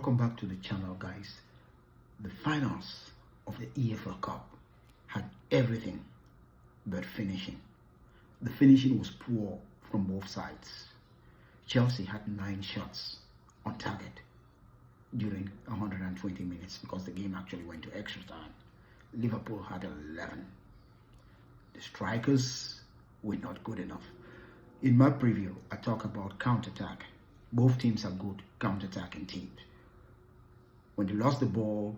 Welcome back to the channel, guys. The finals of the EFL Cup had everything but finishing. The finishing was poor from both sides. Chelsea had 9 shots on target during 120 minutes because the game actually went to extra time. Liverpool had 11. The strikers were not good enough. In my preview, I talk about counter-attack. Both teams are good counter-attacking teams. When they lost the ball,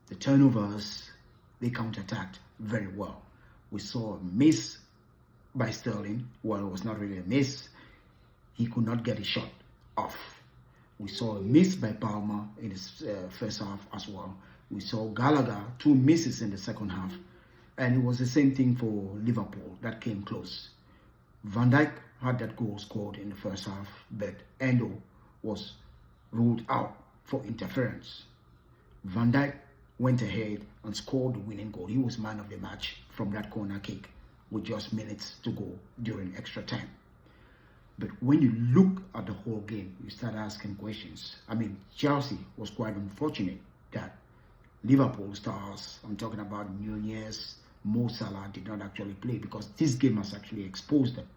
the turnovers, they counter-attacked very well. We saw a miss by Sterling. Well, it was not really a miss. He could not get a shot off. We saw a miss by Palmer in his first half as well. We saw Gallagher, 2 misses in the second half. And it was the same thing for Liverpool. That came close. Van Dijk had that goal scored in the first half, but Endo was ruled out for interference. Van Dijk went ahead and scored the winning goal. He was man of the match from that corner kick with just minutes to go during extra time. But when you look at the whole game, you start asking questions. I mean, Chelsea was quite unfortunate that Liverpool stars, I'm talking about Nunez, Mo Salah, did not actually play because this game has actually exposed them.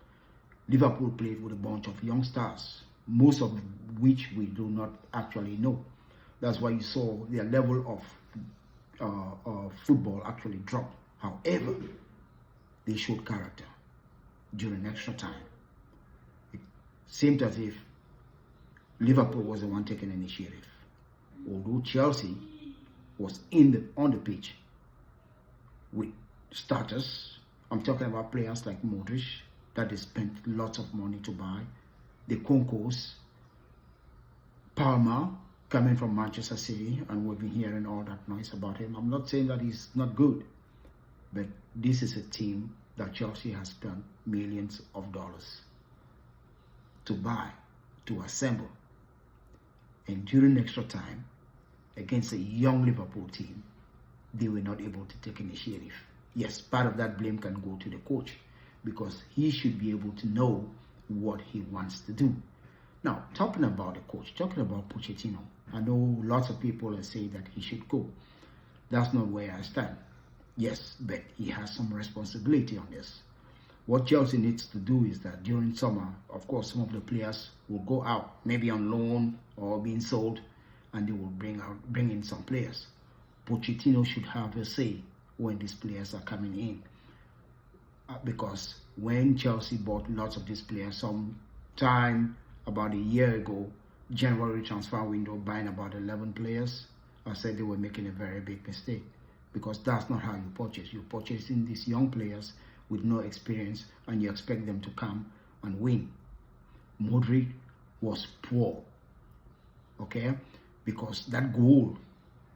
Liverpool played with a bunch of young stars, most of which we do not actually know. That's why you saw their level of football actually drop. However, they showed character during extra time. It seemed as if Liverpool was the one taking initiative, although Chelsea was on the pitch with starters. I'm talking about players like Modric that they spent lots of money to buy, the Konkos, Palmer coming from Manchester City, and we've been hearing all that noise about him. I'm not saying that he's not good, but this is a team that Chelsea has spent millions of dollars to buy, to assemble. And during extra time, against a young Liverpool team, they were not able to take initiative. Yes, part of that blame can go to the coach because he should be able to know what he wants to do. Now, talking about the coach, talking about Pochettino, I know lots of people are saying that he should go. That's not where I stand. Yes, but he has some responsibility on this. What Chelsea needs to do is that during summer, of course, some of the players will go out, maybe on loan or being sold, and they will bring in some players. Pochettino should have a say when these players are coming in. Because when Chelsea bought lots of these players some time, about a year ago, January transfer window, buying about 11 players, I said they were making a very big mistake. Because that's not how you purchase. You're purchasing these young players with no experience and you expect them to come and win. Modric was poor, okay? Because that goal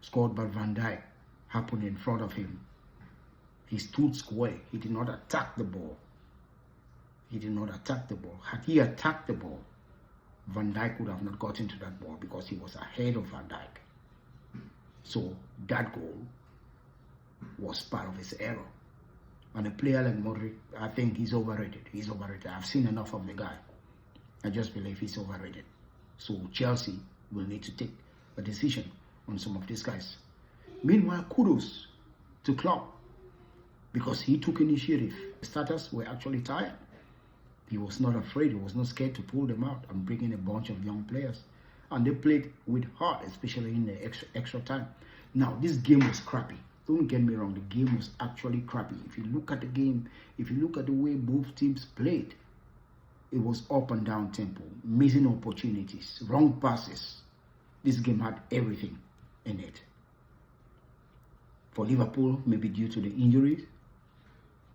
scored by Van Dijk happened in front of him. He stood square. He did not attack the ball. He did not attack the ball. Had he attacked the ball, Van Dijk would have not gotten to that ball because he was ahead of Van Dijk. So that goal was part of his error. And a player like Modric, I think he's overrated. He's overrated. I've seen enough of the guy. I just believe he's overrated. So Chelsea will need to take a decision on some of these guys. Meanwhile, kudos to Klopp because he took initiative. The starters were actually tired. He was not afraid. He was not scared to pull them out and bring in a bunch of young players. And they played with heart, especially in the extra time. Now, this game was crappy. Don't get me wrong. The game was actually crappy. If you look at the game, if you look at the way both teams played, it was up and down tempo, missing opportunities, wrong passes. This game had everything in it. For Liverpool, maybe due to the injuries,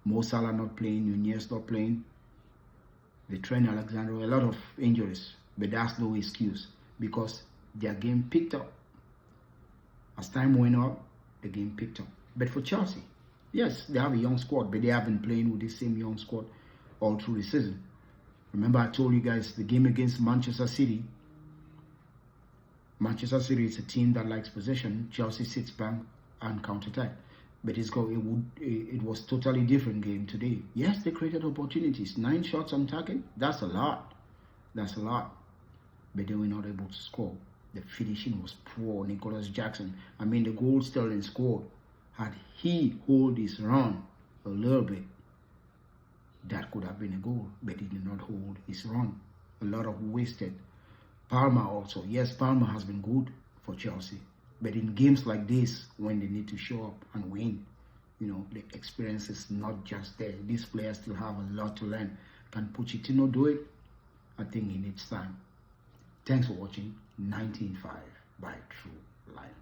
Mo Salah not playing, Nunez not playing, the Trent Alexander, a lot of injuries, but that's no excuse because their game picked up. As time went on, the game picked up. But for Chelsea, yes, they have a young squad, but they have been playing with the same young squad all through the season. Remember, I told you guys the game against Manchester City. Manchester City is a team that likes possession. Chelsea sits back and counter-attack. But it was totally different game today. Yes, they created opportunities. 9 shots on target. That's a lot. That's a lot. But they were not able to score. The finishing was poor. Nicholas Jackson, I mean, the goal Sterling scored, had he hold his run a little bit, that could have been a goal, but he did not hold his run. A lot of wasted. Palmer also. Yes, Palmer has been good for Chelsea, but in games like this, when they need to show up and win, you know, the experience is not just there. These players still have a lot to learn. Can Pochettino do it? I think he needs time. Thanks for watching 19.5 by True Lion.